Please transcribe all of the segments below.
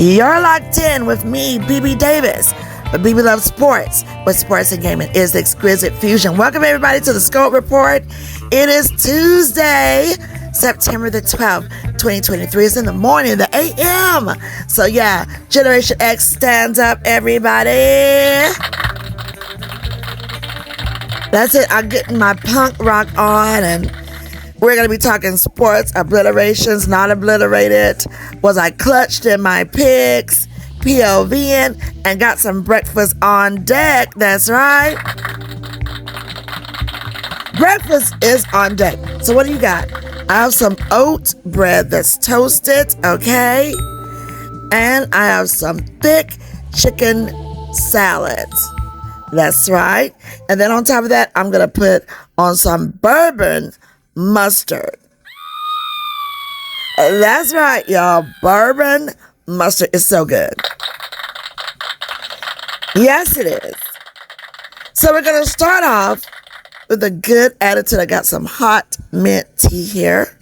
You're locked in with me, BB Davis, but BB Loves Sports, but sports and gaming is the exquisite fusion. Welcome everybody to the Scope Report. It is Tuesday, September the 12th, 2023. It's in the morning, the a.m. So yeah, Generation X, stands up, everybody. That's it. I'm getting my punk rock on, and we're going to be talking sports, obliterations, not obliterated. Was I clutched in my picks? POV'N, and got some breakfast on deck. That's right. Breakfast is on deck. So what do you got? I have some oat bread that's toasted, okay? And I have some thick chicken salad. That's right. And then on top of that, I'm going to put on some bourbon mustard. That's right, y'all. Bourbon mustard is so good. Yes, it is. So we're going to start off with a good attitude. I got some hot mint tea here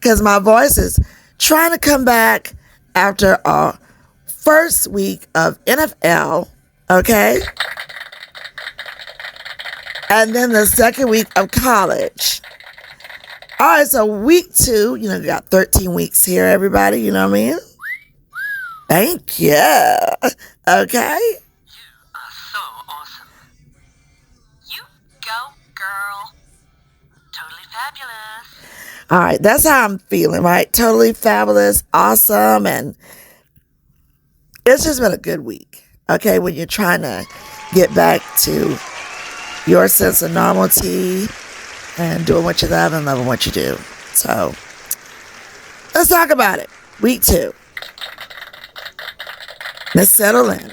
because my voice is trying to come back after our first week of NFL, okay? And then the second week of college. All right, so week 2, you got 13 weeks here, everybody, you know what I mean? Thank you. Okay? You are so awesome. You go, girl. Totally fabulous. All right, that's how I'm feeling, right? Totally fabulous, awesome, and it's just been a good week, okay, when you're trying to get back to your sense of normalcy and doing what you love and loving what you do. So, let's talk about it. Week 2. Let's settle in.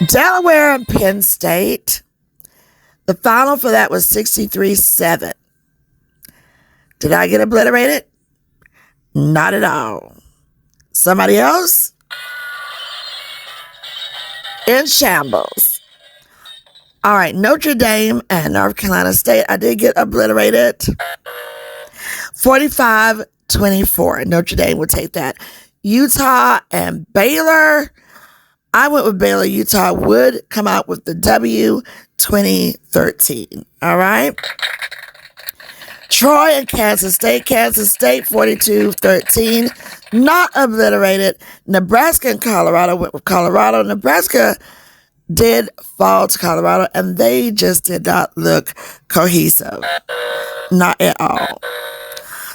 Delaware and Penn State. The final for that was 63-7. Did I get obliterated? Not at all. Somebody else? In shambles. All right, Notre Dame and North Carolina State. I did get obliterated. 45-24. Notre Dame would take that. Utah and Baylor. I went with Baylor. Utah would come out with the W 2013. All right. Troy and Kansas State. Kansas State 42-13. Not obliterated. Nebraska and Colorado went with Colorado. Nebraska did fall to Colorado, and they just did not look cohesive. Not at all.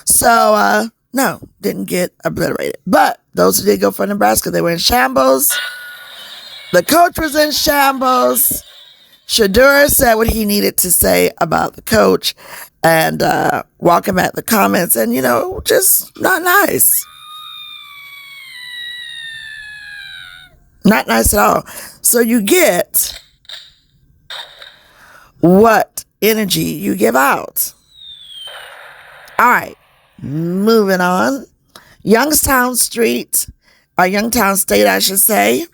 So, no, didn't get obliterated. But those who did go for Nebraska, they were in shambles. The coach was in shambles. Shedeur said what he needed to say about the coach and walking back the comments, and, just not nice. Not nice at all. So you get what energy you give out. All right, moving on. Youngstown State, I should say.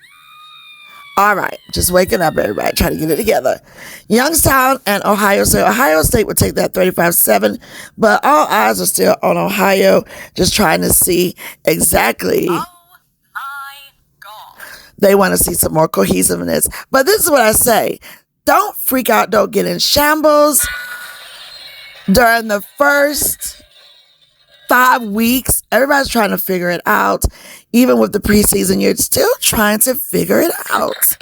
All right, just waking up, everybody, trying to get it together. Youngstown and Ohio State. Ohio State would take that 35-7, but all eyes are still on Ohio, just trying to see exactly. Oh my God. They want to see some more cohesiveness. But this is what I say. Don't freak out. Don't get in shambles. During the first 5 weeks, everybody's trying to figure it out. Even with the preseason, you're still trying to figure it out.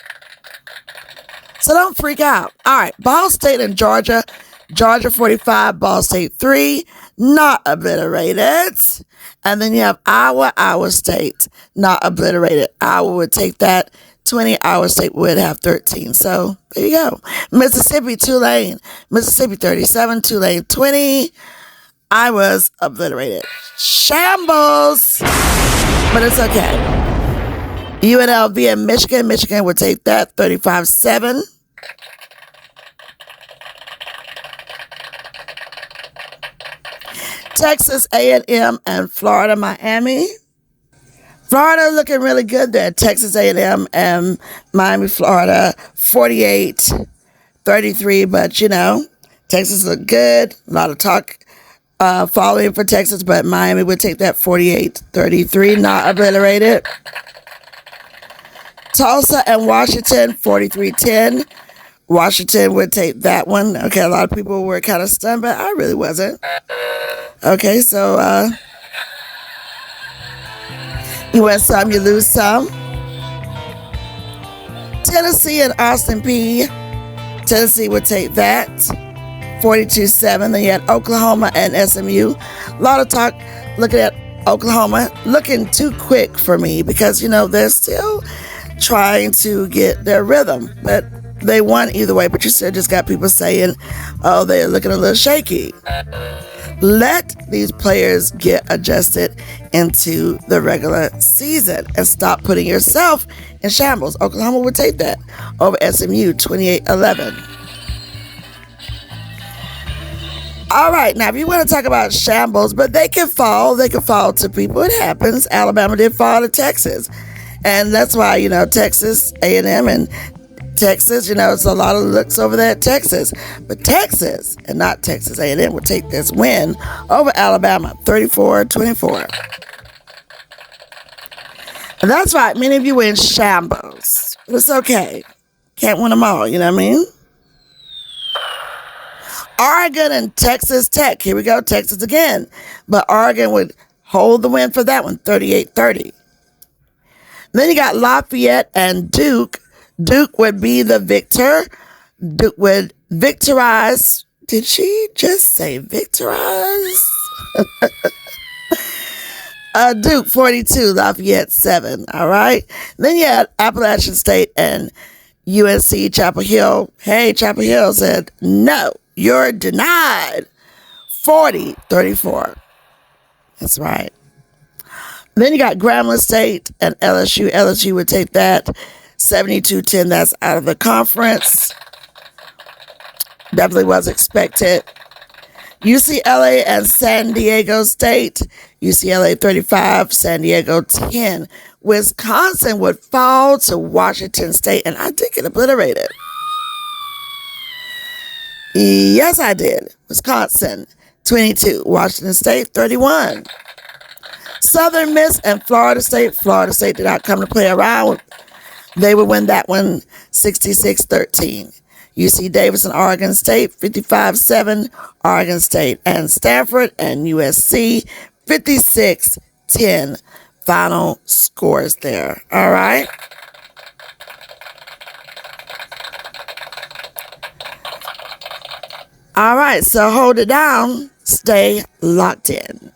So don't freak out. All right, Ball State and Georgia. Georgia 45, Ball State 3, not obliterated. And then you have Iowa State, not obliterated. Iowa would take that 20, Iowa State would have 13. So there you go. Mississippi, Tulane. Mississippi 37, Tulane 20. I was obliterated. Shambles. But it's okay. UNLV and Michigan. Michigan would take that 35-7. Texas A&M and Florida Miami. Florida looking really good there. Texas A&M and Miami, Florida, 48-33. But, Texas looked good. A lot of talk following for Texas, but Miami would take that 48-33, not obliterated. Tulsa and Washington, 43-10. Washington would take that one. Okay, a lot of people were kind of stunned, but I really wasn't. Okay, so you win some, you lose some. Tennessee and Austin Peay. Tennessee would take that, 42-7. Then you had Oklahoma and SMU. A lot of talk looking at Oklahoma, looking too quick for me because, they're still trying to get their rhythm. But they won either way, but you still just got people saying, oh, they're looking a little shaky. Let these players get adjusted into the regular season and stop putting yourself in shambles. Oklahoma would take that over SMU, 28-11. All right, now if you want to talk about shambles, but they can fall to people. It happens. Alabama did fall to Texas. And that's why, Texas A&M and Texas, it's a lot of looks over there at Texas. But Texas, and not Texas A&M, will take this win over Alabama, 34-24. And that's right, many of you were in shambles. But it's okay. Can't win them all, you know what I mean? Oregon and Texas Tech. Here we go, Texas again. But Oregon would hold the win for that one, 38-30. Then you got Lafayette and Duke. Duke would be the victor. Duke would victorize. Did she just say victorize? Duke 42, Lafayette 7. All right. Then you had Appalachian State and UNC Chapel Hill. Hey, Chapel Hill said, no, you're denied. 40-34. That's right. Then you got Grambling State and LSU. LSU would take that 72-10. That's out of the conference. Definitely was expected. UCLA and San Diego State. UCLA 35, San Diego 10. Wisconsin would fall to Washington State, and I did get obliterated. Yes, I did. Wisconsin 22, Washington State 31. Southern Miss and Florida State. Florida State did not come to play around. They would win that one 66-13. UC Davis and Oregon State, 55-7. Oregon State and Stanford and USC, 56-10. Final scores there. All right. All right, so hold it down. Stay locked in.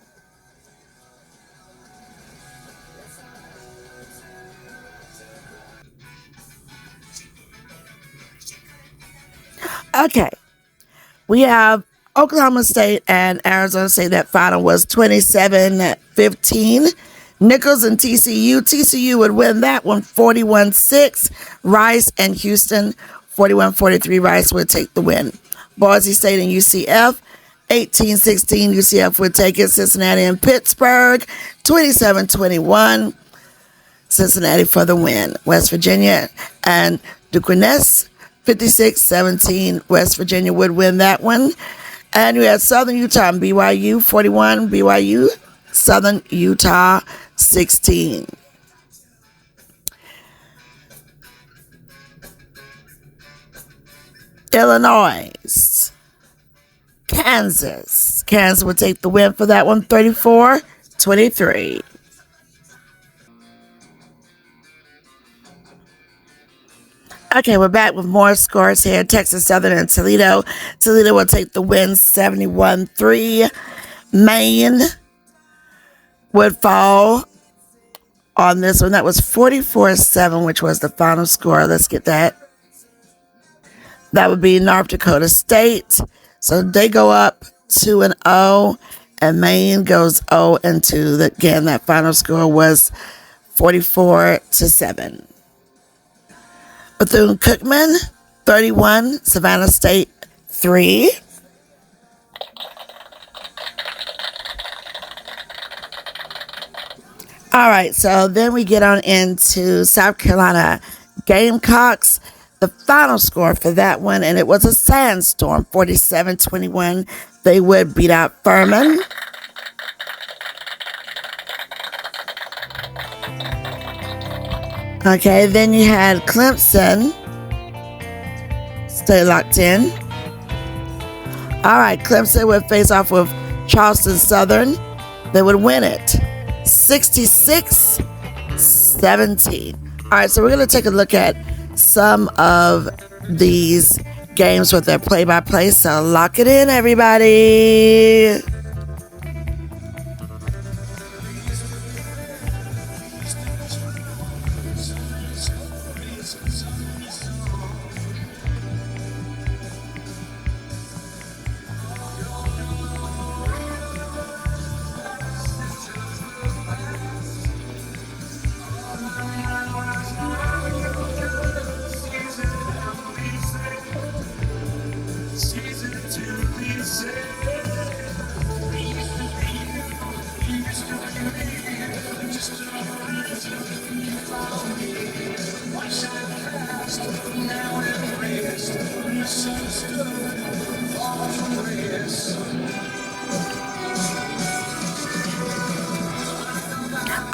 Okay, we have Oklahoma State and Arizona State. That final was 27-15. Nichols and TCU. TCU would win that one 41-6. Rice and Houston, 41-43. Rice would take the win. Boise State and UCF, 18-16. UCF would take it. Cincinnati and Pittsburgh, 27-21. Cincinnati for the win. West Virginia and Duquesne, 56-17. West Virginia would win that one. And we had Southern Utah and BYU, 41. BYU, Southern Utah, 16. Illinois, Kansas. Kansas would take the win for that one, 34-23. Okay, we're back with more scores here. Texas Southern and Toledo. Toledo will take the win 71-3. Maine would fall on this one. That was 44-7, which was the final score. Let's get that. That would be North Dakota State. So they go up 2-0, and Maine goes 0-2. Again, that final score was 44-7. Bethune-Cookman, 31. Savannah State, 3. All right, so then we get on into South Carolina Gamecocks. the final score for that one, and it was a sandstorm, 47-21. They would beat out Furman. Okay, then you had Clemson. Stay locked in. All right, Clemson would face off with Charleston Southern. They would win it 66-17. All right, so we're going to take a look at some of these games with their play-by-play. So lock it in, everybody.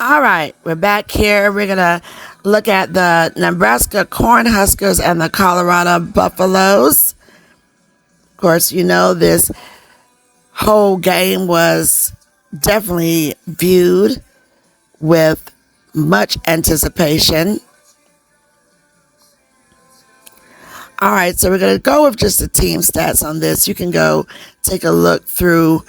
All right, we're back here. We're going to look at the Nebraska Cornhuskers and the Colorado Buffaloes. Of course, you know this whole game was definitely viewed with much anticipation. All right, so we're going to go with just the team stats on this. You can go take a look through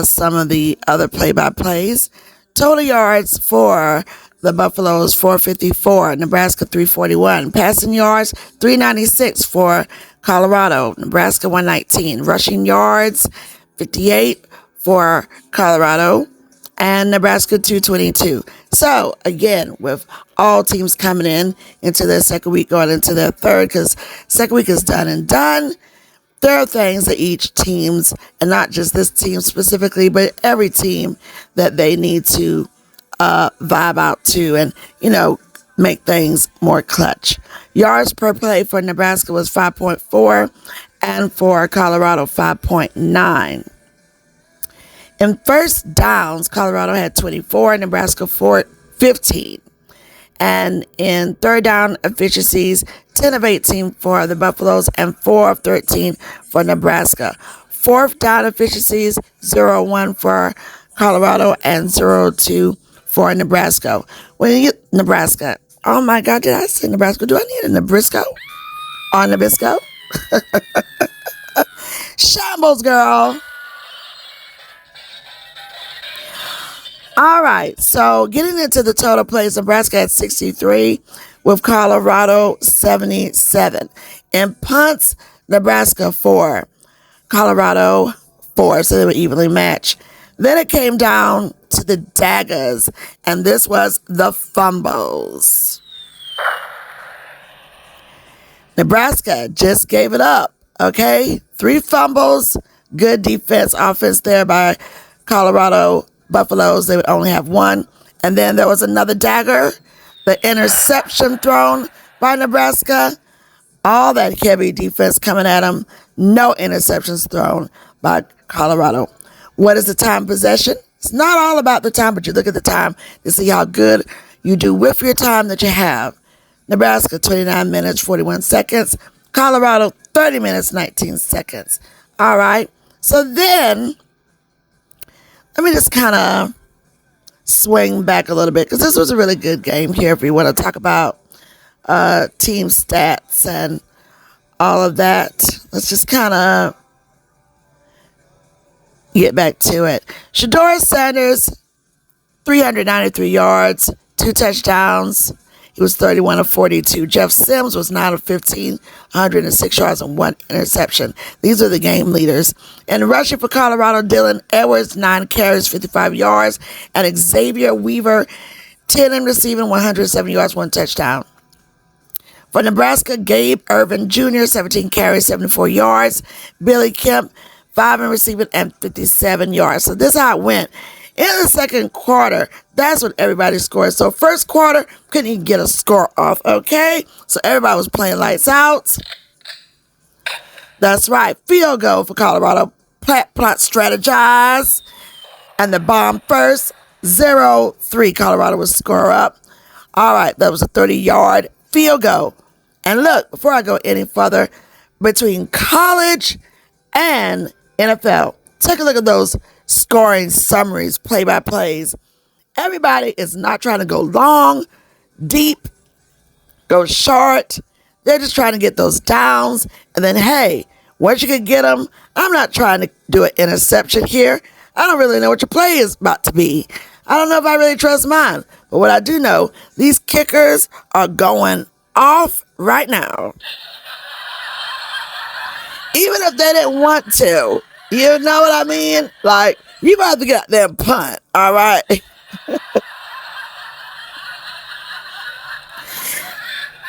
some of the other play-by-plays. Total yards for the Buffaloes, 454. Nebraska, 341. Passing yards, 396 for Colorado. Nebraska, 119. Rushing yards, 58 for Colorado. And Nebraska, 222. So, again, with all teams coming into their second week, going into their third, because second week is done and done, there are things that each team's, and not just this team specifically, but every team that they need to vibe out to and, make things more clutch. Yards per play for Nebraska was 5.4, and for Colorado, 5.9. In first downs, Colorado had 24, Nebraska 15. And in third down efficiencies, 10 of 18 for the Buffaloes and 4 of 13 for Nebraska. Fourth down efficiencies, 0-1 for Colorado and 0-2 for Nebraska. Nebraska. Oh my God, did I say Nebraska? Do I need a Nabisco? Or Nabisco? Shambles, girl. All right, so getting into the total plays, Nebraska had 63 with Colorado 77. In punts, Nebraska 4, Colorado 4, so they were evenly matched. Then it came down to the daggers, and this was the fumbles. Nebraska just gave it up, okay? 3 fumbles, good defense, offense there by Colorado Buffaloes. They would only have 1. And then there was another dagger, the interception thrown by Nebraska. All that heavy defense coming at them. No interceptions thrown by Colorado. What is the time possession? It's not all about the time, but you look at the time to see how good you do with your time that you have. Nebraska, 29 minutes, 41 seconds. Colorado, 30 minutes, 19 seconds. All right. So then, let me just kind of swing back a little bit, because this was a really good game here if we want to talk about team stats and all of that. Let's just kind of get back to it. Shedeur Sanders, 393 yards, 2 touchdowns. He was 31 of 42. Jeff Sims was 9 of 15, 106 yards and 1 interception. These are the game leaders. And rushing for Colorado, Dylan Edwards, 9 carries, 55 yards. And Xavier Weaver, 10 in receiving, 107 yards, 1 touchdown. For Nebraska, Gabe Irvin Jr., 17 carries, 74 yards. Billy Kemp, 5 in receiving and 57 yards. So this is how it went In the second quarter, that's when everybody scored. So first quarter, couldn't even get a score off, okay? So everybody was playing lights out. That's right. Field goal for Colorado. Plot strategize. And the bomb first. 0-3. Colorado would score up. All right. That was a 30-yard field goal. And look, before I go any further, between college and NFL, take a look at those scoring summaries, play-by-plays. Everybody is not trying to go long, deep, go short. They're just trying to get those downs. And then, hey, once you can get them, I'm not trying to do an interception here. I don't really know what your play is about to be. I don't know if I really trust mine. But what I do know, these kickers are going off right now. Even if they didn't want to. You know what I mean? Like, you about to get out there and punt, all right?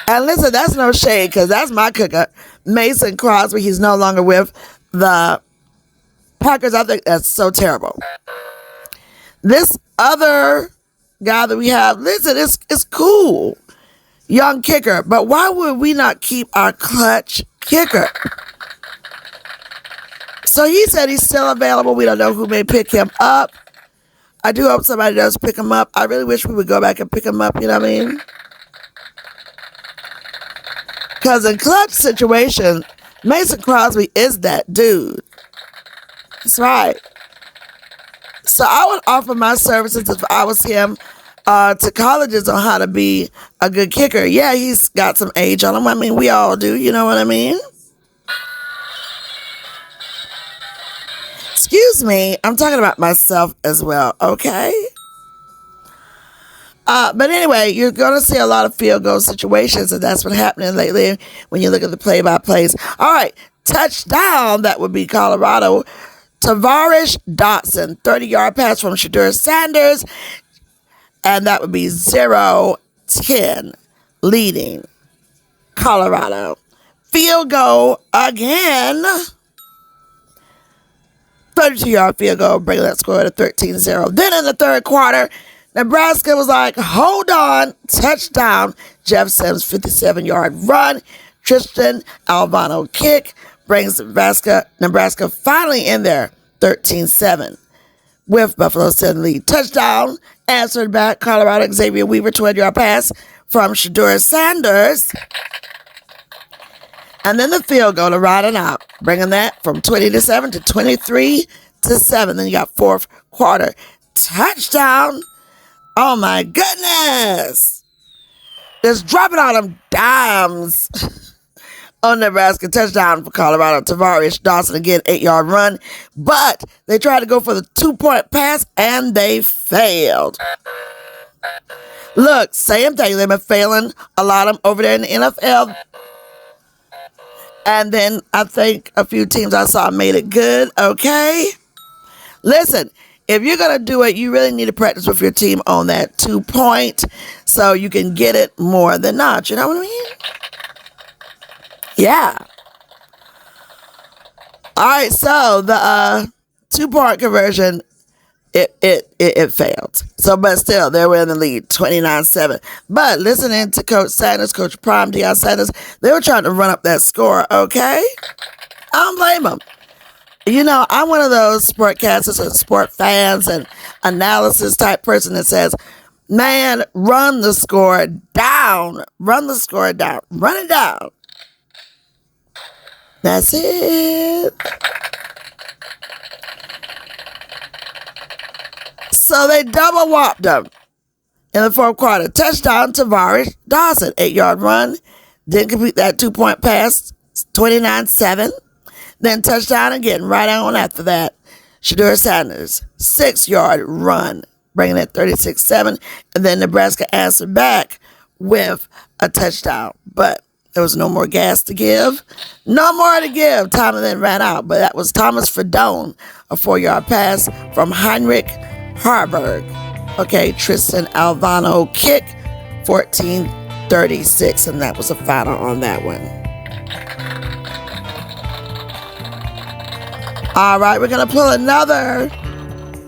And listen, that's no shade, because that's my kicker, Mason Crosby. He's no longer with the Packers. I think that's so terrible. This other guy that we have, listen, it's cool. Young kicker. But why would we not keep our clutch kicker? So he said he's still available. We don't know who may pick him up. I do hope somebody does pick him up. I really wish we would go back and pick him up, you know what I mean? Because in clutch situation, Mason Crosby is that dude. That's right. So I would offer my services if I was him to colleges on how to be a good kicker. Yeah, he's got some age on him. I mean, we all do. You know what I mean? Excuse me. I'm talking about myself as well, okay? But anyway, you're going to see a lot of field goal situations, and that's what's happening lately when you look at the play-by-plays. All right, touchdown. That would be Colorado. Tavares Dotson, 30-yard pass from Shedeur Sanders, and that would be 0-10, leading Colorado. Field goal again. 32-yard field goal, bringing that score to 13-0. Then in the third quarter, Nebraska was like, hold on, touchdown. Jeff Sims, 57-yard run. Tristan Alvano kick brings Nebraska finally in there, 13-7. With Buffalo 7 lead. Touchdown, answered back, Colorado. Xavier Weaver, 20-yard pass from Shedeur Sanders. And then the field goal to ride it out, bringing that from 20-7 to 23-7. Then you got fourth quarter. Touchdown. Oh, my goodness. Just dropping all them dimes on Nebraska. Touchdown for Colorado. Tavares Dawson, again, 8-yard run. But they tried to go for the 2-point pass, and they failed. Look, same thing. They've been failing a lot of them over there in the NFL. And then I think a few teams I saw made it good, okay? Listen, if you're going to do it, you really need to practice with your team on that 2-point so you can get it more than not. You know what I mean? Yeah. All right, so the 2-point conversion, it failed. So, but still, they were in the lead, 29-7. But listening to Coach Sanders, Coach Prime, Deion Sanders, they were trying to run up that score, okay? I don't blame them. You know, I'm one of those sportcasters and sport fans and analysis type person that says, man, run the score down. Run the score down. Run it down. That's it. So they double whopped them in the fourth quarter. Touchdown, Tavares Dawson, 8-yard run. Didn't complete that 2-point pass, 29-7. Then touchdown again, right on after that. Shedeur Sanders, 6-yard run, bringing it 36-7. And then Nebraska answered back with a touchdown. But there was no more gas to give. No more to give. Time then ran out. But that was Thomas Fredone, a 4-yard pass from Heinrich Harburg. Okay, Tristan Alvano kick, 14-36. And that was the final on that one. All right, we're going to pull another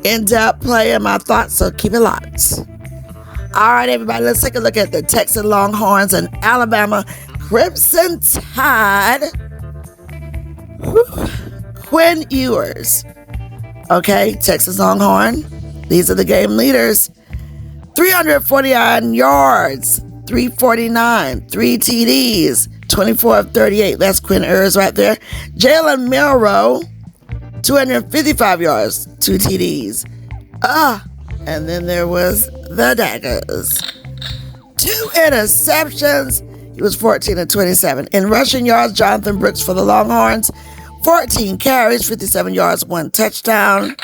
in-depth play in my thoughts, so keep it locked. All right, everybody, let's take a look at the Texas Longhorns and Alabama Crimson Tide. Quinn Ewers. Okay, Texas Longhorn. These are the game leaders. 349 yards, 349, 3 TDs, 24 of 38. That's Quinn Ewers right there. Jalen Milroe, 255 yards, 2 TDs. And then there was the Daggers. 2 interceptions. He was 14 of 27. In rushing yards, Jonathan Brooks for the Longhorns, 14 carries, 57 yards, 1 touchdown.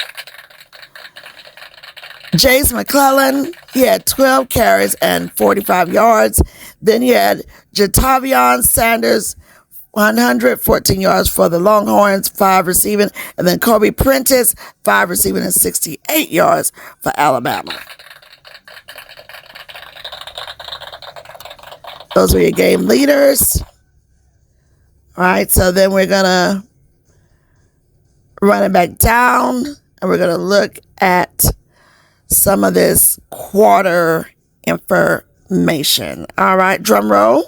Jace McClellan, he had 12 carries and 45 yards. Then you had Jatavion Sanders, 114 yards for the Longhorns, 5 receiving. And then Kobe Prentice, 5 receiving and 68 yards for Alabama. Those were your game leaders. All right, so then we're going to run it back down, and we're going to look at some of this quarter information. All right, drum roll.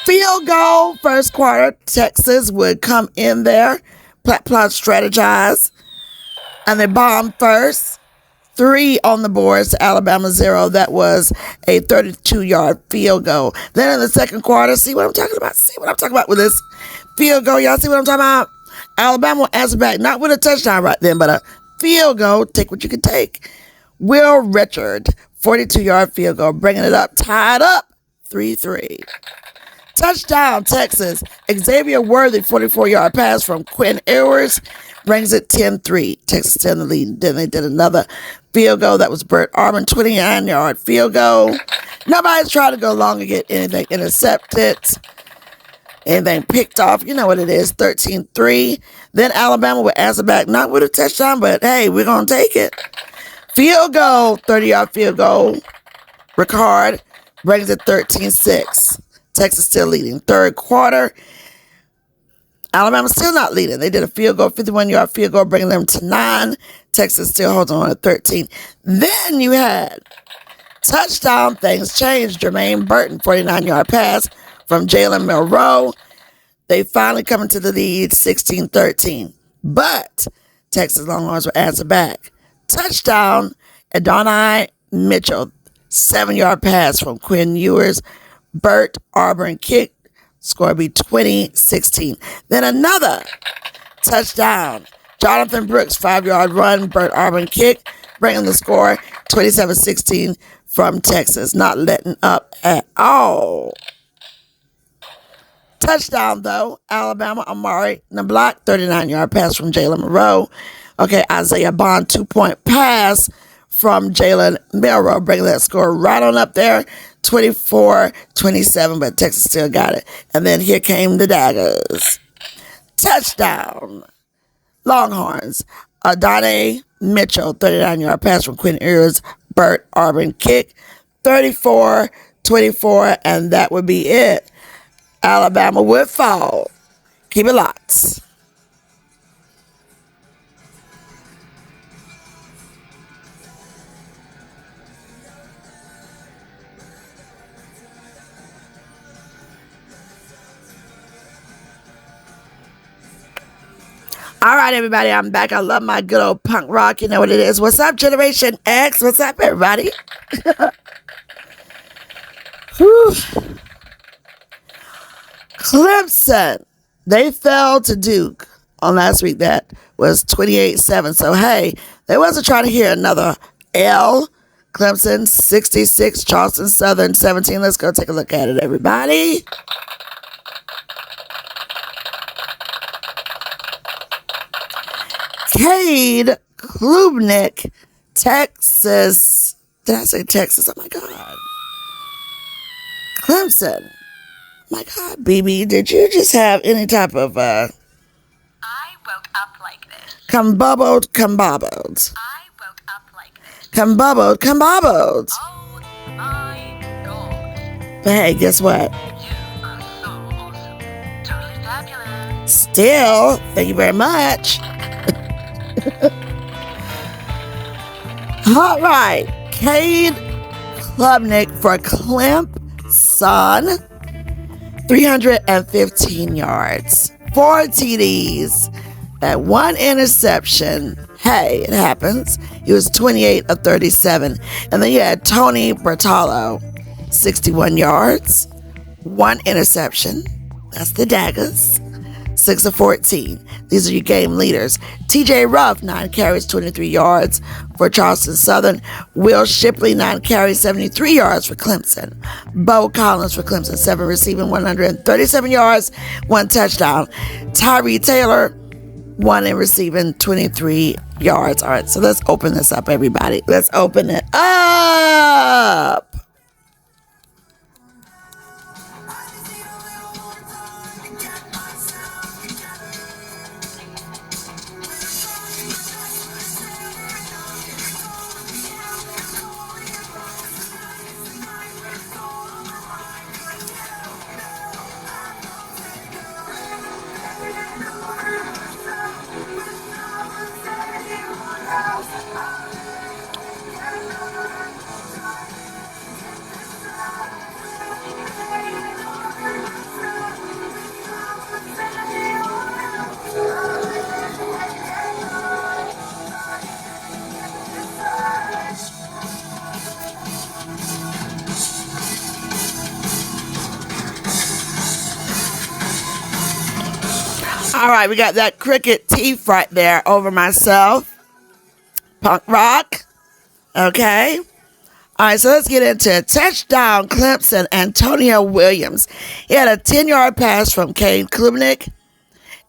Field goal, first quarter, Texas would come in there, plot strategize, and they bombed first. 3 on the boards to Alabama 0. That was a 32-yard field goal. Then in the second quarter, see what I'm talking about? See what I'm talking about with this field goal? Y'all see what I'm talking about? Alabama will answer back, not with a touchdown right then, but a field goal. Take what you can take. Will Richard, 42-yard field goal, bringing it up, tied up, 3-3. Touchdown, Texas. Xavier Worthy, 44-yard pass from Quinn Ewers, brings it 10-3. Texas still in the lead. Then they did another field goal. That was Bert Auburn, 29-yard field goal. Nobody's trying to go long and get anything intercepted, anything picked off. You know what it is, 13-3. Then Alabama would answer back, not with a touchdown, but hey, we're going to take it. Field goal, 30-yard field goal. Ricard brings it 13-6. Texas still leading. Third quarter, Alabama still not leading. They did a field goal, 51-yard field goal, bringing them to 9. Texas still holds on at 13. Then you had touchdown. Things changed. Jermaine Burton, 49-yard pass from Jalen Milroe. They finally come into the lead, 16-13. But Texas Longhorns will answer back. Touchdown, Adonai Mitchell, 7-yard pass from Quinn Ewers. Bert Auburn kick. Score be 20-16. Then another touchdown. Jonathan Brooks, 5-yard run. Bert Auburn kick, bringing the score 27-16 from Texas. Not letting up at all. Touchdown, though. Alabama, Amari Nablock, 39-yard pass from Jalen Milroe. Okay, Isaiah Bond, 2-point pass from Jalen Milroe, bringing that score right on up there. 24-27, but Texas still got it. And then here came the Daggers. Touchdown. Longhorns. Adonai Mitchell, 39-yard pass from Quinn Ewers. Bert Auburn kick. 34-24, and that would be it. Alabama would fall. Keep it locked. All right, everybody, I'm back. I love my good old punk rock. You know what it is. What's up, Generation X? What's up, everybody? Clemson, they fell to Duke on last week. That was 28-7. So, hey, they wasn't trying to hear another L. Clemson, 66. Charleston Southern, 17. Let's go take a look at it, everybody. Cade Klubnik, Texas. Did I say Texas? Oh, my God. Clemson. My God, BB, did you just have any type of, I woke up like this. Combobbled? I woke up like this. Combobbled? Oh, my God. But hey, guess what? You are so awesome. Totally fabulous. deal. Thank you very much. All right. Cade Klubnik for Clemson. 315 yards, 4 TDs, and 1 interception. Hey, it happens. He was 28 of 37. And then you had Tony Bertolo, 61 yards, 1 interception. That's the Daggers. 6 of 14. These are your game leaders. TJ Ruff, 9 carries, 23 yards for Charleston Southern. Will Shipley, 9 carries, 73 yards for Clemson. Bo Collins for Clemson, 7 receiving, 137 yards, 1 touchdown. Tyree Taylor, 1 in receiving, 23 yards. All right, so let's open this up, everybody. Let's open it up. All right, we got that cricket teeth right there over myself. Punk rock. Okay. All right, so let's get into it. Touchdown, Clemson, Antonio Williams. He had a 10-yard pass from Cade Klubnik,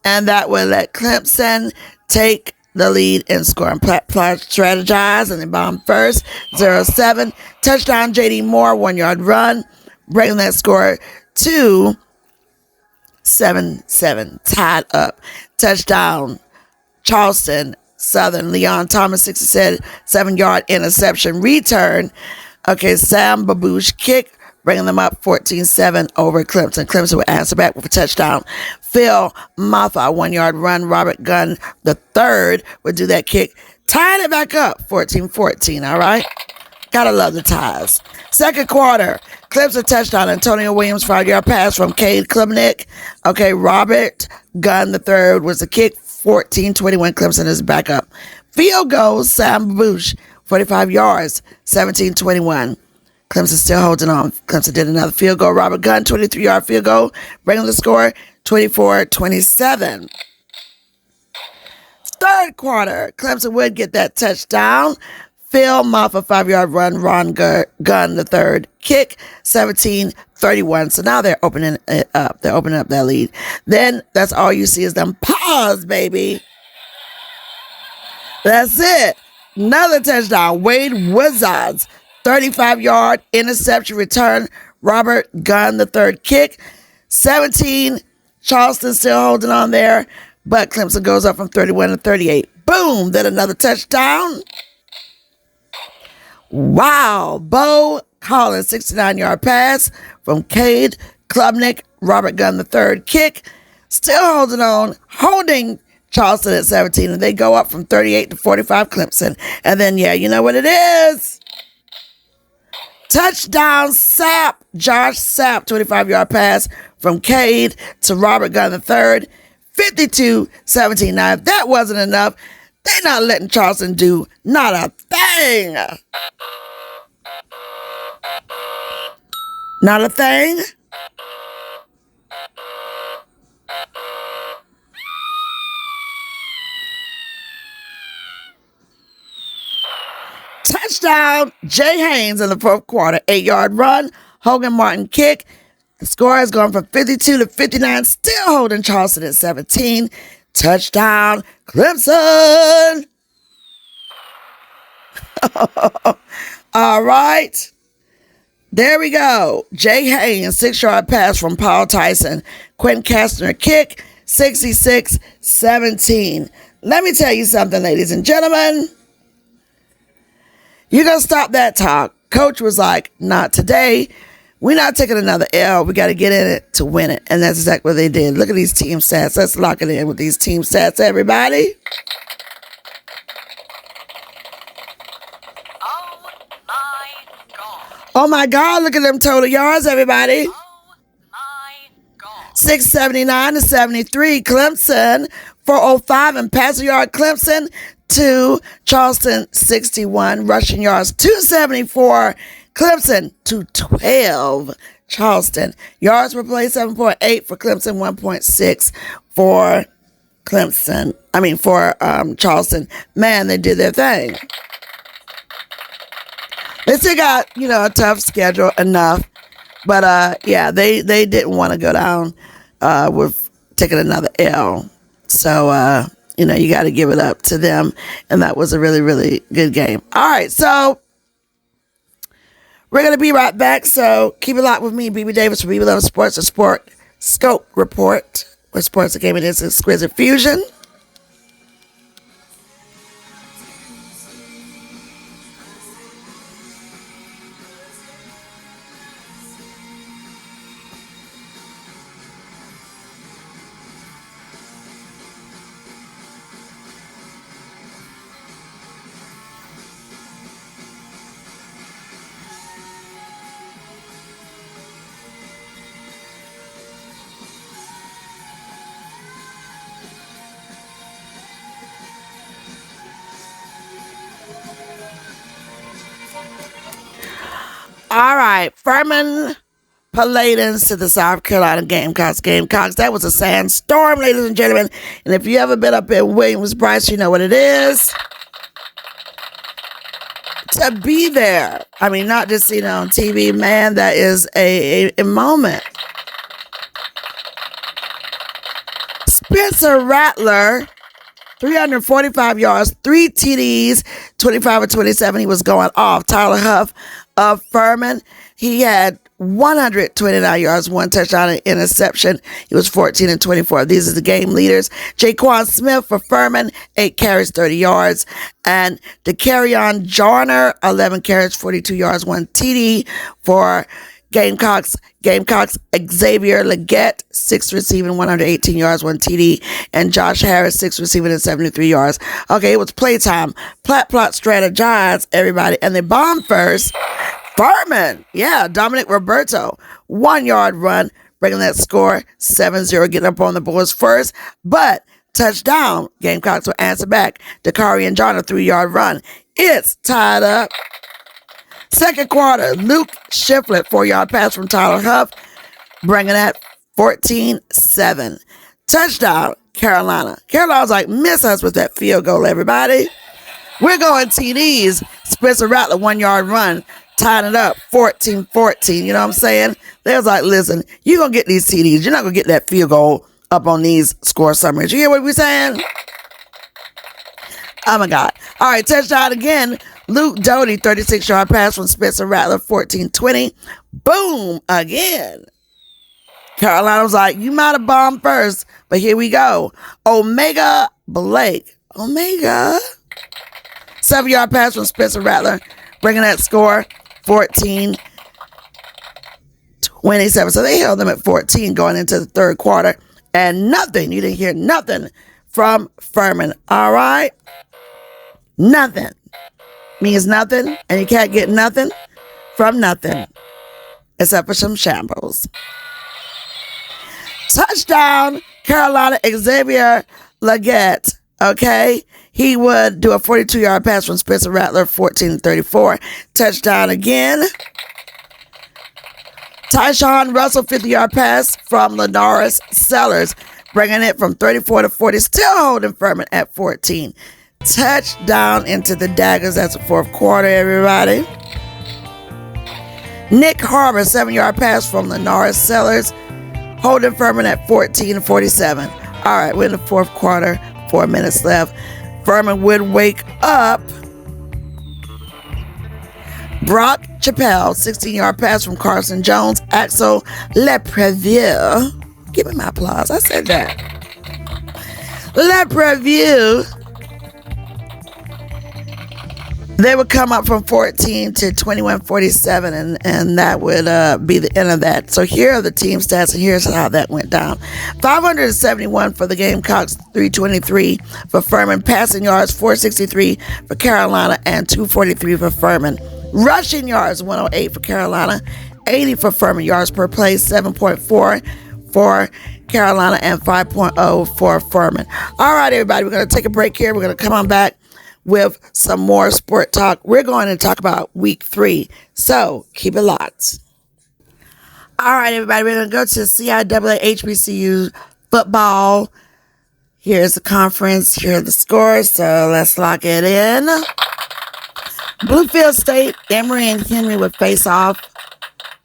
and that would let Clemson take the lead in scoring. Strategize, and they bomb first. 0-7. Touchdown, J.D. Moore, 1-yard run, bringing that score to 7-7, tied up. Touchdown, Charleston Southern, Leon Thomas, 67-yard interception return. Okay, Sam Babouche kick, bringing them up 14-7 over Clemson. Clemson would answer back with a touchdown. Phil Maffa, 1-yard run. Robert Gunn the third would do that kick, tying it back up 14-14. All right, gotta love the ties. Second quarter, Clemson touchdown, Antonio Williams, 5-yard pass from Cade Klubnik. Okay, Robert Gunn the third was the kick, 14-21. Clemson is back up. Field goal, Sam Babouche, 45 yards, 17-21. Clemson still holding on. Clemson did another field goal. Robert Gunn, 23-yard field goal, bringing the score 24-27. Third quarter, Clemson would get that touchdown. Phil Maffa, 5-yard run. Ron Gunn the third kick, 17-31. So now they're opening it up. They're opening up that lead. Then that's all you see is them pause, baby. That's it. Another touchdown. Wade Wizards, 35-yard interception return. Robert Gunn the third kick, 17. Charleston still holding on there, but Clemson goes up from 31-38. Boom. Then another touchdown. Wow. Bo Collins, 69-yard pass from Cade Klubnik. Robert Gunn the third kick, still holding on, holding Charleston at 17, and they go up from 38-45 Clemson. And then, yeah, you know what it is. Touchdown, Sapp. Josh Sapp, 25-yard pass from Cade to Robert Gunn the third, 52-17. Now, if that wasn't enough, they're not letting Charleston do not a thing. Not a thing. Touchdown, Jay Haynes in the fourth quarter. 8-yard run, Hogan Martin kick. The score has gone from 52-59, still holding Charleston at 17. Touchdown, Clemson. All right. There we go. Jay Haynes, 6-yard pass from Paul Tyson. Quentin Kastner kick, 66-17. Let me tell you something, ladies and gentlemen. You're going to stop that talk. Coach was like, not today. We're not taking another L. We got to get in it to win it. And that's exactly what they did. Look at these team stats. Let's lock it in with these team stats, everybody. Oh my God. Oh, my God. Look at them total yards, everybody. Oh my God. 679 to 73. Clemson, 405 and passing yard. Clemson to Charleston, 61. Rushing yards, 274. Clemson to 12. Charleston. Yards per play, 7.8 for Clemson, 1.6 for Clemson. For Charleston. Man, they did their thing. They still got, a tough schedule enough. But, they didn't want to go down with taking another L. So, you got to give it up to them. And that was a really, really good game. All right, so we're going to be right back. So keep it locked with me, BB Davis from BB Love Sports, a Sport Scope Report, where sports are gaming is exquisite fusion. All right, Furman Paladins to the South Carolina Gamecocks. That was a sandstorm, ladies and gentlemen. And if you ever been up in Williams-Brice, you know what it is to be there. Not just seen it on TV, man. That is a moment. Spencer Rattler, 345 yards, 3 TDs, 25 of 27. He was going off. Tyler Huff of Furman, he had 129 yards, 1 touchdown, and interception. He was 14 and 24. These are the game leaders. Jaquan Smith for Furman, 8 carries, 30 yards. And DeCarrion Joyner, 11 carries, 42 yards, 1 TD for Gamecocks. Xavier Leggett, 6 receiving, 118 yards, 1 TD. And Josh Harris, 6 receiving and 73 yards. Okay, it was playtime. Plot strategize, everybody. And they bombed first. Furman, Dominic Roberto, 1 yard run, bringing that score 7-0, getting up on the boards first. But touchdown, Gamecocks will answer back. DeCarrion Joyner, 3 yard run. It's tied up. Second quarter, Luke Shiflett, 4 yard pass from Tyler Huff, bringing that 14-7. Touchdown, Carolina. Carolina's like, miss us with that field goal, everybody. We're going TDs. Spencer Rattler, 1 yard run, tying it up, 14-14. You know what I'm saying? They was like, listen, you're going to get these TDs. You're not going to get that field goal up on these score summaries. You hear what we're saying? Oh, my God. All right, touchdown again. Luke Doty, 36 yard pass from Spencer Rattler, 14-20. Boom, again. Carolina was like, you might have bombed first, but here we go. Omega Blake. 7 yard pass from Spencer Rattler, bringing that score 14-27. So they held them at 14 going into the third quarter. And nothing, you didn't hear nothing from Furman. All right? Nothing means nothing, and you can't get nothing from nothing except for some shambles. Touchdown, Carolina, Xavier Leggett. Okay, he would do a 42 yard pass from Spencer Rattler, 14-34. Touchdown again. Tyshawn Russell, 50 yard pass from Lenoris Sellers, bringing it from 34-40, still holding Furman at 14. Touchdown into the Daggers. That's the fourth quarter, everybody. Nick Harbor, 7 yard pass from Lenoris Sellers, holding Furman at 14-47. All right, we're in the fourth quarter, 4 minutes left. Furman would wake up. Brock Chappelle, 16 yard pass from Carson Jones. Axel Lepreville. Give me my applause. I said that. Lepreville They would come up from 14 to 21-47, and that would be the end of that. So here are the team stats, and here's how that went down. 571 for the Gamecocks, 323 for Furman. Passing yards, 463 for Carolina, and 243 for Furman. Rushing yards, 108 for Carolina, 80 for Furman. Yards per play, 7.4 for Carolina, and 5.0 for Furman. All right, everybody, we're going to take a break here. We're going to come on back with some more sport talk. We're going to talk about week 3, so keep it locked. All right, everybody, we're going to go to CIAA HBCU football. Here's the conference, here are the scores, so let's lock it in. Bluefield State, Emory and Henry would face off.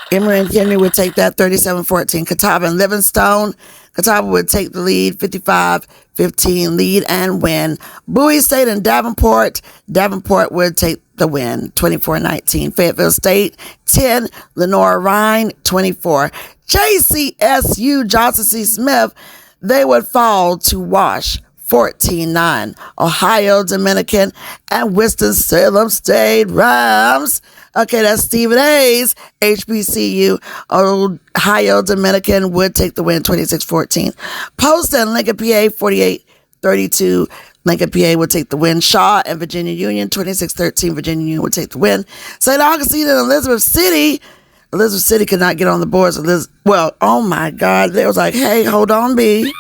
Emory and Henry would take that 37-14. Catawba and Livingstone. Catawba would take the lead, 55-15 lead and win. Bowie State and Davenport. Davenport would take the win, 24-19. Fayetteville State, 10. Lenore Rhine, 24. JCSU, Johnson C. Smith, they would fall to Wash, 14-9. Ohio Dominican and Winston-Salem State Rams. Okay, that's Stephen A's HBCU. Ohio Dominican would take the win, 26-14. Post and Lincoln, PA, 48-32. Lincoln, PA would take the win. Shaw and Virginia Union, 26-13. Virginia Union would take the win. St. Augustine and Elizabeth City. Elizabeth City could not get on the boards. Well, oh my God. They was like, hey, hold on, B.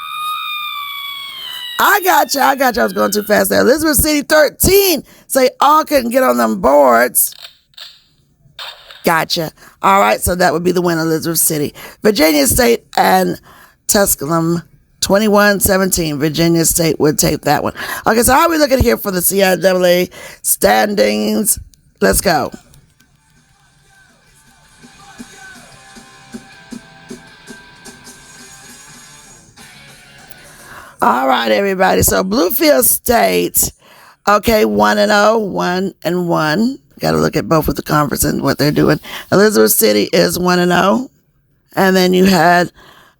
I got you. I was going too fast there. Elizabeth City, 13. Say all couldn't get on them boards. Gotcha. All right, so that would be the win, Elizabeth City. Virginia State and Tusculum, 21-17. Virginia State would take that one. Okay, so how are we looking here for the CIAA standings? Let's go. All right, everybody. So Bluefield State, okay, 1-0, 1-1. Got to look at both of the conference and what they're doing. Elizabeth City is 1-0. And then you had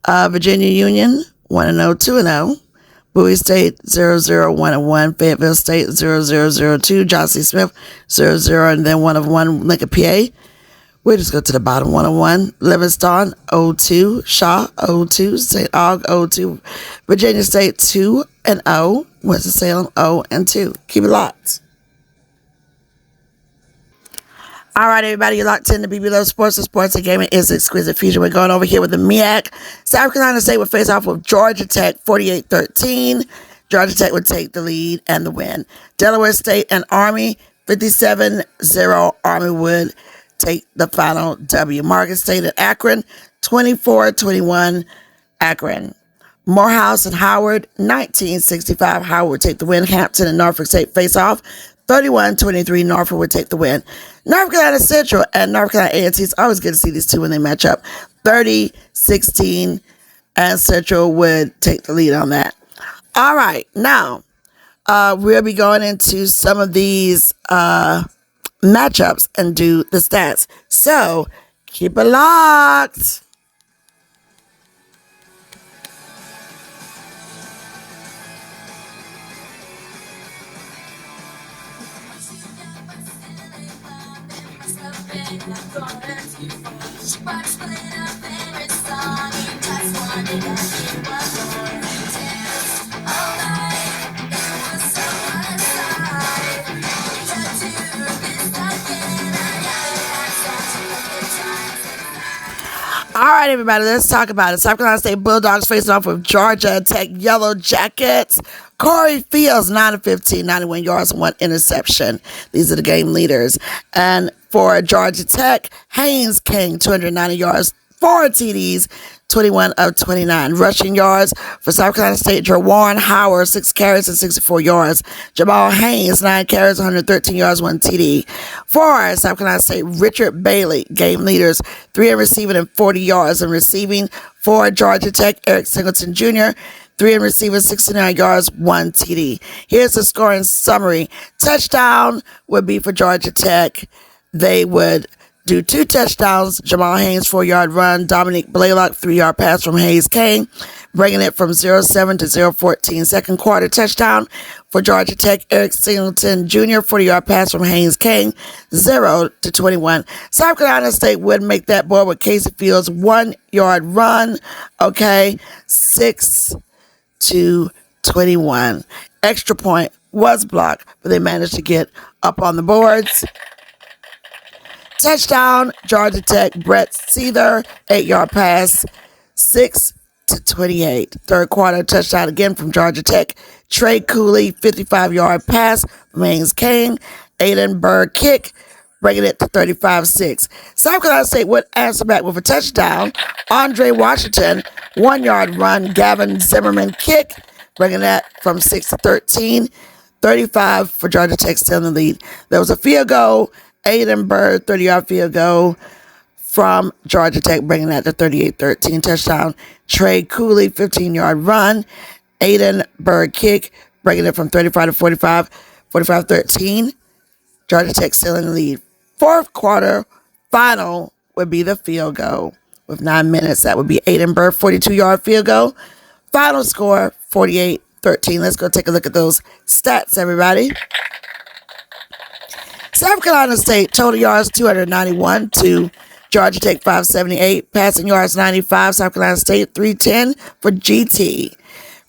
Virginia Union, 1-0, 2-0. Bowie State, 0-0, 1-1. Fayetteville State, 0-0-0-2. Johnson C. Smith, 0-0, and then 1-1. Lincoln, PA. We'll just go to the bottom, 1-1. Livingston, 0-2. Shaw, 0-2. St. Aug, 0-2. Virginia State, 2-0. Winston-Salem, 0-2. Keep it locked. All right, everybody, you're locked in to BB Love Sports. The sports and gaming is exquisite fusion. We're going over here with the MEAC. South Carolina State would face off with Georgia Tech, 48-13. Georgia Tech would take the lead and the win. Delaware State and Army, 57-0. Army would take the final W. Morgan State and Akron, 24-21. Akron. Morehouse and Howard, 1965. Howard would take the win. Hampton and Norfolk State face off, 31-23. Norfolk would take the win. North Carolina Central and North Carolina A&T. It's always good to see these two when they match up. 30-16, and Central would take the lead on that. All right, now we'll be going into some of these matchups and do the stats. So keep it locked. All right, everybody, let's talk about it. South Carolina State Bulldogs facing off with Georgia Tech Yellow Jackets. Corey Fields, 9-15, 91 yards and 1 interception. These are the game leaders. And for Georgia Tech, Haynes King, 290 yards, 4 TDs, 21 of 29. Rushing yards for South Carolina State, Jawan Howard, 6 carries and 64 yards. Jamal Haynes, 9 carries, 113 yards, 1 TD. For South Carolina State, Richard Bailey, game leaders, 3 in receiving and 40 yards. And receiving for Georgia Tech, Eric Singleton Jr., 3 in receiving, 69 yards, 1 TD. Here's the scoring summary. Touchdown would be for Georgia Tech. They would do 2 touchdowns. Jamal Haynes, 4-yard run. Dominique Blaylock, 3-yard pass from Hayes King, bringing it from 0-7 to 0-14. Second quarter touchdown For Georgia Tech, Eric Singleton Jr., 40-yard pass from Haynes King, 0-21. South Carolina State would make that board with Casey Fields' 1-yard run. Okay, 6-21. Extra point was blocked, but they managed to get up on the boards. Touchdown, Georgia Tech, Brett Seether, 8-yard pass, 6-28. Third quarter touchdown again from Georgia Tech. Trey Cooley, 55-yard pass from Haynes King. Aiden Bird kick, bringing it to 35-6. South Carolina State would answer back with a touchdown. Andre Washington, 1-yard run. Gavin Zimmerman kick, bringing that from 6-13. 35 for Georgia Tech, still in the lead. There was a field goal. Aiden Bird, 30-yard field goal from Georgia Tech, bringing that to 38-13. Touchdown. Trey Cooley, 15-yard run. Aiden Bird kick, bringing it from 35 to 45, 45-13. Georgia Tech still in the lead. Fourth quarter final would be the field goal with 9 minutes. That would be Aiden Bird, 42-yard field goal. Final score, 48-13. Let's go take a look at those stats, everybody. South Carolina State, total yards 291 to Georgia Tech 578. Passing yards 95, South Carolina State 310 for GT.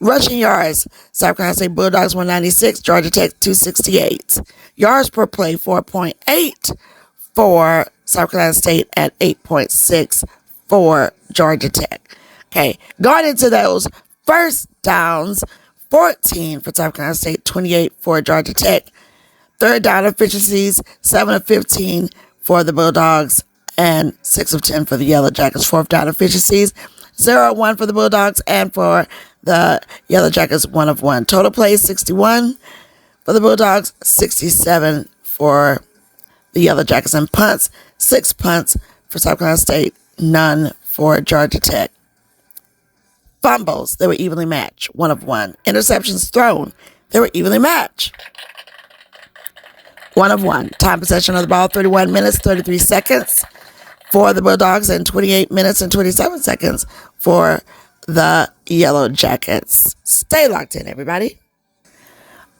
Rushing yards, South Carolina State Bulldogs 196, Georgia Tech 268. Yards per play 4.8 for South Carolina State at 8.6 for Georgia Tech. Okay, going into those first downs, 14 for South Carolina State, 28 for Georgia Tech. Third down efficiencies, 7 of 15 for the Bulldogs and 6 of 10 for the Yellow Jackets. Fourth down efficiencies, 0 of 1 for the Bulldogs and for the Yellow Jackets, 1 of 1. Total plays, 61 for the Bulldogs, 67 for the Yellow Jackets. And punts, 6 punts for South Carolina State, none for Georgia Tech. Fumbles, they were evenly matched, 1 of 1. Interceptions thrown, they were evenly matched. 1 of 1. Time possession of the ball, 31 minutes, 33 seconds for the Bulldogs and 28 minutes and 27 seconds for the Yellow Jackets. Stay locked in, everybody.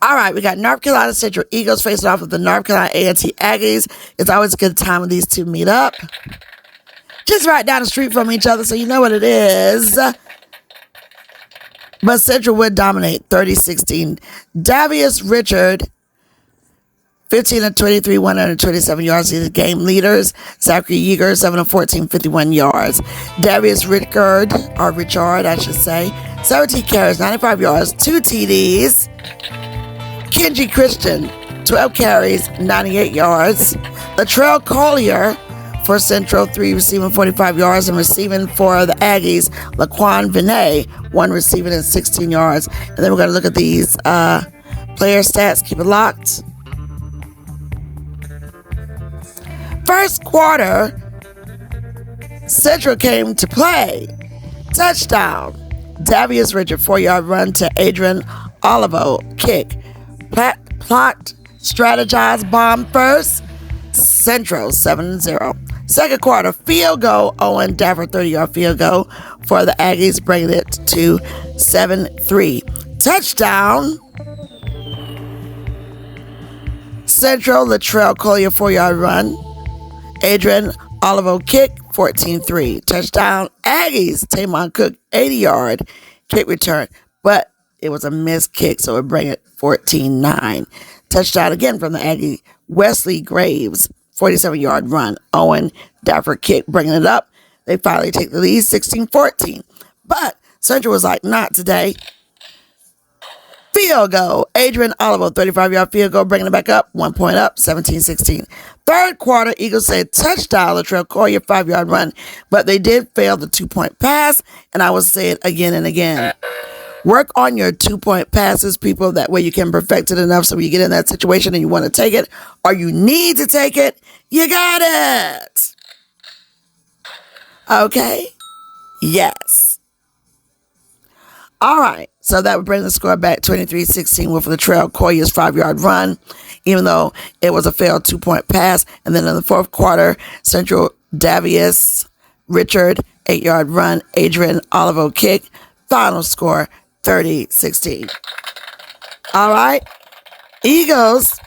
All right, we got North Carolina Central Eagles facing off with the North Carolina A&T Aggies. It's always a good time when these two meet up. Just right down the street from each other, so you know what it is. But Central would dominate 30-16. Davius Richard, 15 of 23, 127 yards. He's the game leaders. Zachary Yeager, 7 of 14, 51 yards. Darius Richard, I should say, 17 carries, 95 yards, 2 TDs. Kenji Christian, 12 carries, 98 yards. Latrell Collier for Central, 3 receiving, 45 yards, and receiving for the Aggies, Laquan Vinay, 1 receiving and 16 yards. And then we're going to look at these player stats. Keep it locked. First quarter, Central came to play. Touchdown. Davius Richard, 4-yard run to Adrian Olivo. Kick. Plot, strategize, bomb first. Central, 7-0. Second quarter, field goal. Owen Dapper, 30-yard field goal for the Aggies, bringing it to 7-3. Touchdown. Central, Latrell Collier, 4-yard run. Adrian Olivo kick, 14-3. Touchdown, Aggies. Tamon Cook, 80-yard kick return. But it was a missed kick, so it bring it 14-9. Touchdown again from the Aggie. Wesley Graves, 47-yard run. Owen Dapper kick, bringing it up. They finally take the lead, 16-14. But Central was like, not today. Field goal. Adrian Olivo, 35-yard field goal, bringing it back up. 1 point up, 17-16. Third quarter, Eagles said touchdown. Latrell Collier, 5-yard run. But they did fail the 2-point pass, and I will say it again and again. Work on your 2-point passes, people. That way you can perfect it enough so when you get in that situation and you want to take it or you need to take it, you got it. Okay? Yes. All right. So that would bring the score back 23-16 with Latrell Collier's 5-yard run, even though it was a failed 2-point pass. And then in the fourth quarter, Central Davius Richard, 8-yard run, Adrian Olivo kick. Final score, 30-16. All right. Eagles.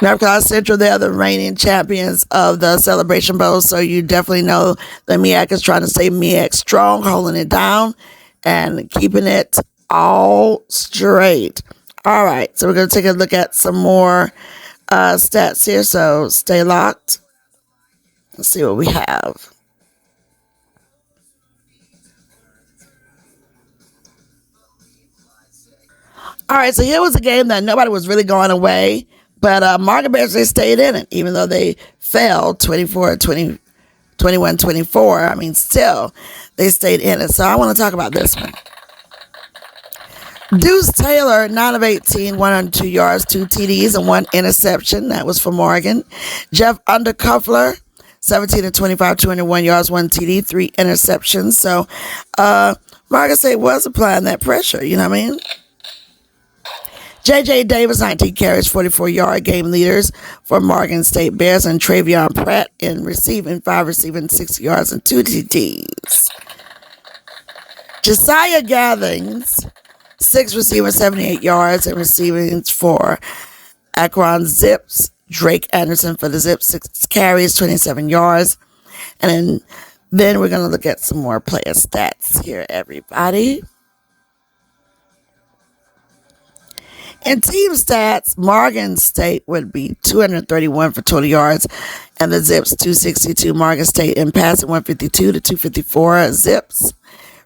North Carolina Central, they're the reigning champions of the Celebration Bowl, so you definitely know the MEAC is trying to stay MEAC strong, holding it down and keeping it all straight. All right, so we're going to take a look at some more stats here, so stay locked. Let's see what we have. All right, so here was a game that nobody was really going away, but Market Bears, they stayed in it, even though they fell 24-20, 21-24. I mean, still, they stayed in it. So I want to talk about this one. Deuce Taylor, 9 of 18, 102 yards, 2 TDs, and 1 interception. That was for Morgan. Jeff Undercuffler, 17 of 25, 201 yards, 1 TD, 3 interceptions. So Morgan State was applying that pressure, you know what I mean? J.J. Davis, 19 carries, 44-yard game leaders for Morgan State Bears, and Travion Pratt in receiving, 5 receiving, 60 yards, and 2 TDs. Josiah Gatherings, 6 receiving, 78 yards, and receiving for Akron Zips. Drake Anderson for the Zips, 6 carries, 27 yards. And then we're going to look at some more player stats here, everybody. In team stats, Morgan State would be 231 for 20 yards, and the Zips 262. Morgan State in passing 152 to 254 Zips.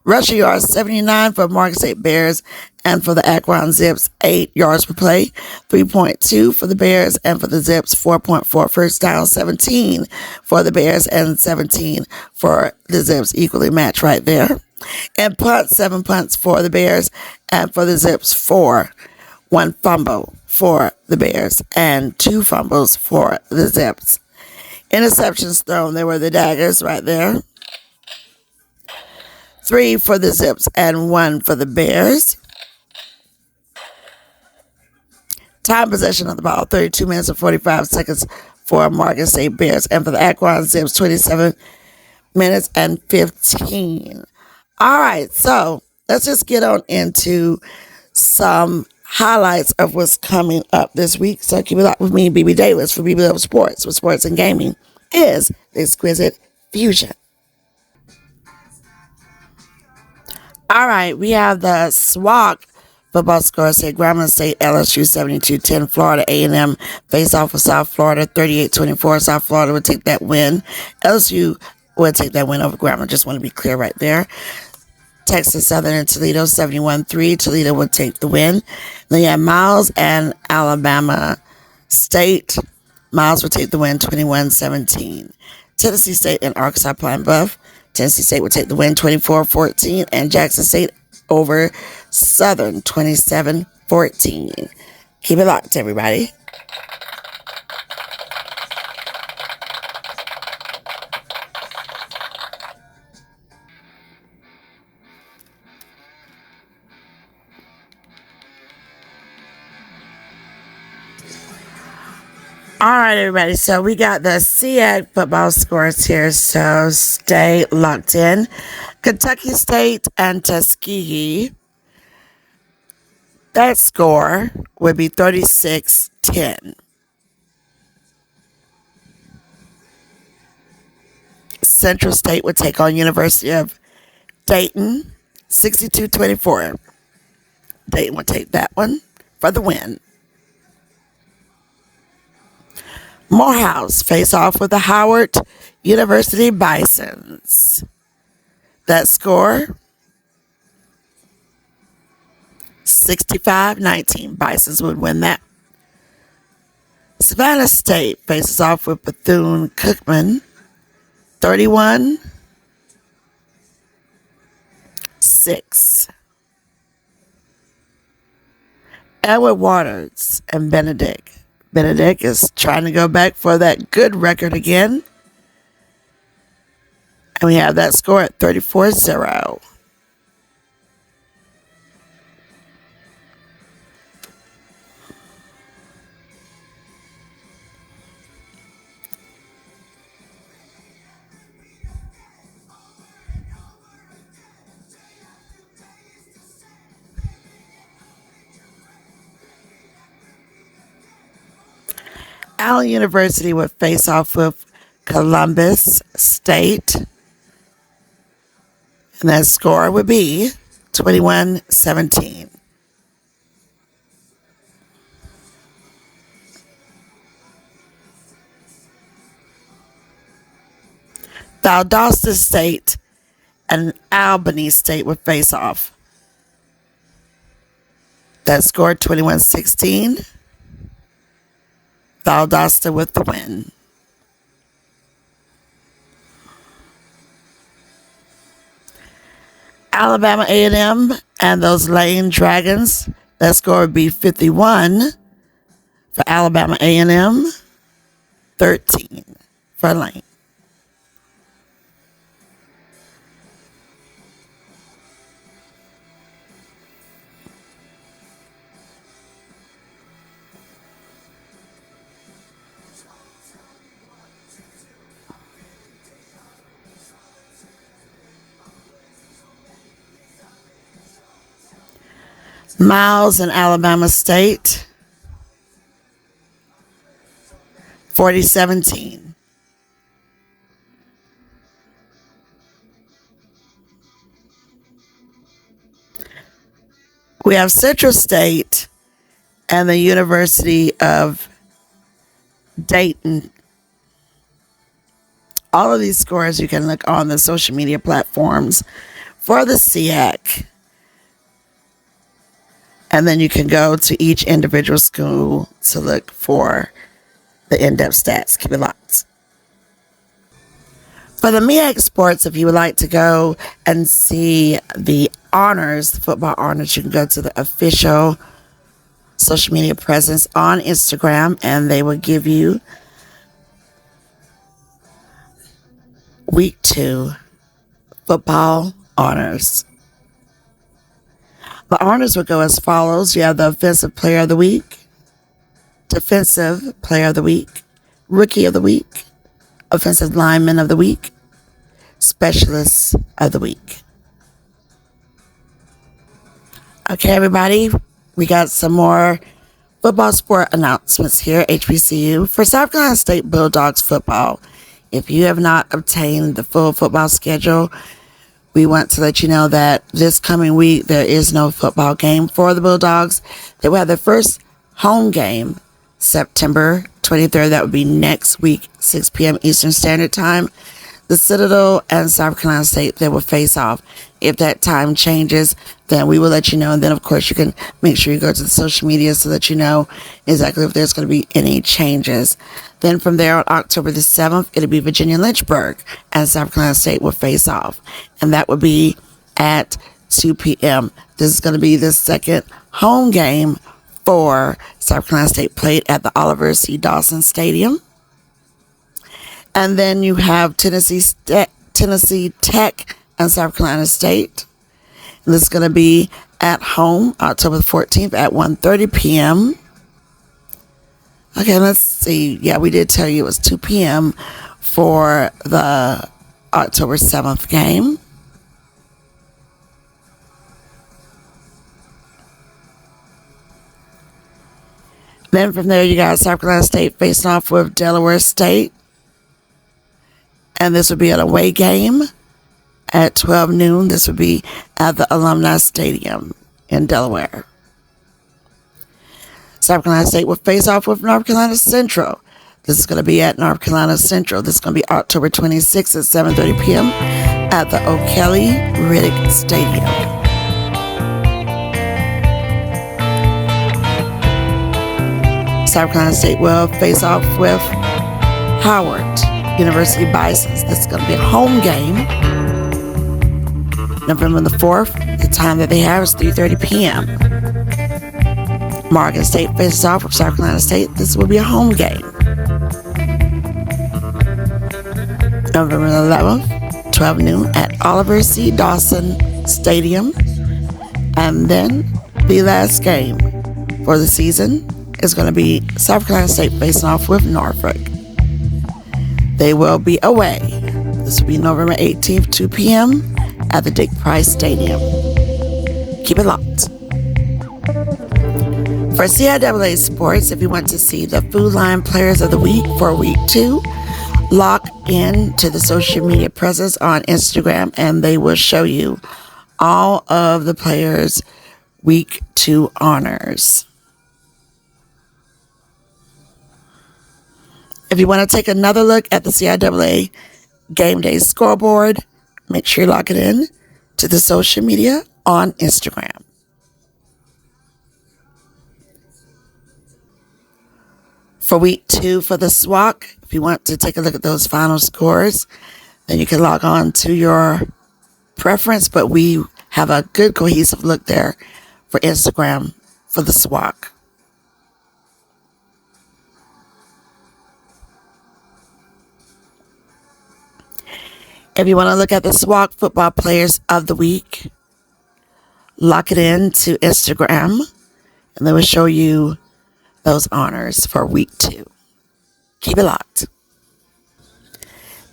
Rushing yards 79 for Morgan State Bears, and for the Akron Zips 8 yards per play, 3.2 for the Bears, and for the Zips 4.4 first down, 17 for the Bears and 17 for the Zips, equally matched right there. And punts, 7 punts for the Bears, and for the Zips 4. 1 fumble for the Bears and 2 fumbles for the Zips. Interceptions thrown, there were the daggers right there. 3 for the Zips and 1 for the Bears. Time possession of the ball, 32 minutes and 45 seconds for Morgan State Bears, and for the Akron Zips, 27 minutes and 15. All right, so let's just get on into some highlights of what's coming up this week. So keep it up with me, BB Davis, for BB Love Sports, where sports and gaming is the exquisite fusion. All right, we have the SWAC football scores here. Grambling State, LSU 72-10. Florida A&M face off with South Florida 38-24. South Florida would take that win. LSU would take that win over Grambling. Just want to be clear right there. Texas Southern and Toledo 71-3. Toledo would take the win. Then you have Miles and Alabama State. Miles would take the win 21-17. Tennessee State and Arkansas Pine Bluff. Tennessee State would take the win 24-14. And Jackson State over Southern 27-14. Keep it locked, everybody. All right, everybody. So we got the SEAC football scores here. So stay locked in. Kentucky State and Tuskegee. That score would be 36-10. Central State would take on University of Dayton 62-24. Dayton would take that one for the win. Morehouse face off with the Howard University Bisons. That score 65-19. Bisons would win that. Savannah State faces off with Bethune-Cookman 31-6. Edward Waters and Benedict. Benedict is trying to go back for that good record again. And we have that score at 34-0. Allen University would face off with Columbus State. And that score would be 21-17. Valdosta State and Albany State would face off. That scored 21-16. Valdosta with the win. Alabama A&M and those Lane Dragons. That score would be 51 for Alabama A&M, 13 for Lane. Miles and Alabama State, 40-17. We have Central State and the University of Dayton. All of these scores you can look on the social media platforms for the SEAC. And then you can go to each individual school to look for the in-depth stats. Keep it locked. For the MEAC sports, if you would like to go and see the honors, the football honors, you can go to the official social media presence on Instagram, and they will give you week 2 football honors. The honors will go as follows. You have the Offensive Player of the Week, Defensive Player of the Week, Rookie of the Week, Offensive Lineman of the Week, Specialist of the Week. Okay, everybody, we got some more football sport announcements here at HBCU. For South Carolina State Bulldogs football, if you have not obtained the full football schedule, we want to let you know that this coming week, there is no football game for the Bulldogs. They will have their first home game September 23rd. That would be next week, 6 p.m. Eastern Standard Time. The Citadel and South Carolina State, they will face off. If that time changes, then we will let you know. And then, of course, you can make sure you go to the social media so that you know exactly if there's going to be any changes. Then from there on October the 7th, it'll be Virginia Lynchburg and South Carolina State will face off. And that will be at 2 p.m. This is going to be the second home game for South Carolina State, played at the Oliver C. Dawson Stadium. And then you have Tennessee Tech and South Carolina State. And this is going to be at home October the 14th at 1:30 p.m. Okay, let's see. Yeah, we did tell you it was 2 p.m. for the October 7th game. Then from there, you got South Carolina State facing off with Delaware State. And this would be an away game at 12 noon. This would be at the Alumni Stadium in Delaware. South Carolina State will face off with North Carolina Central. This is going to be at North Carolina Central. This is going to be October 26th at 7:30 p.m. at the O'Kelly Riddick Stadium. South Carolina State will face off with Howard University Bisons. This is going to be a home game. November the 4th, the time that they have is 3:30 p.m. Morgan State faces off with South Carolina State. This will be a home game. November 11th, 12 noon at Oliver C. Dawson Stadium. And then the last game for the season is going to be South Carolina State facing off with Norfolk. They will be away. This will be November 18th, 2 p.m. at the Dick Price Stadium. Keep it locked. For CIAA Sports, if you want to see the Food Line Players of the Week for Week 2, log in to the social media presence on Instagram and they will show you all of the players' Week 2 honors. If you want to take another look at the CIAA Game Day scoreboard, make sure you log it in to the social media on Instagram. For Week 2 for the SWAC, if you want to take a look at those final scores, then you can log on to your preference, but we have a good cohesive look there for Instagram for the SWAC. If you want to look at the SWAC Football Players of the Week, lock it in to Instagram, and they will show you those honors for Week 2. Keep it locked.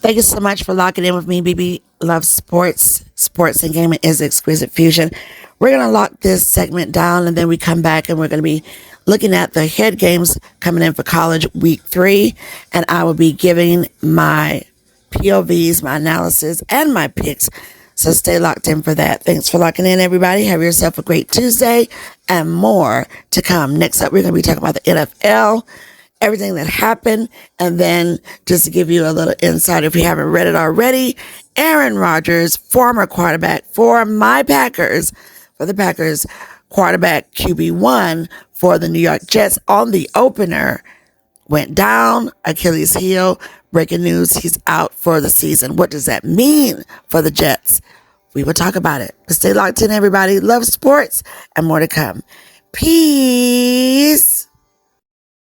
Thank you so much for locking in with me. BB loves sports. Sports and gaming is exquisite fusion. We're going to lock this segment down, and then we come back, and we're going to be looking at the head games coming in for college Week 3, and I will be giving my POVs, my analysis, and my picks. So stay locked in for that. Thanks for locking in, everybody. Have yourself a great Tuesday and more to come. Next up, we're going to be talking about the NFL, everything that happened. And then just to give you a little insight, if you haven't read it already, Aaron Rodgers, former quarterback for my Packers, for the Packers, quarterback QB1 for the New York Jets on the opener, went down, Achilles heel. Breaking news, he's out for the season. What does that mean for the Jets? We will talk about it. But stay locked in, everybody. Love sports and more to come. Peace.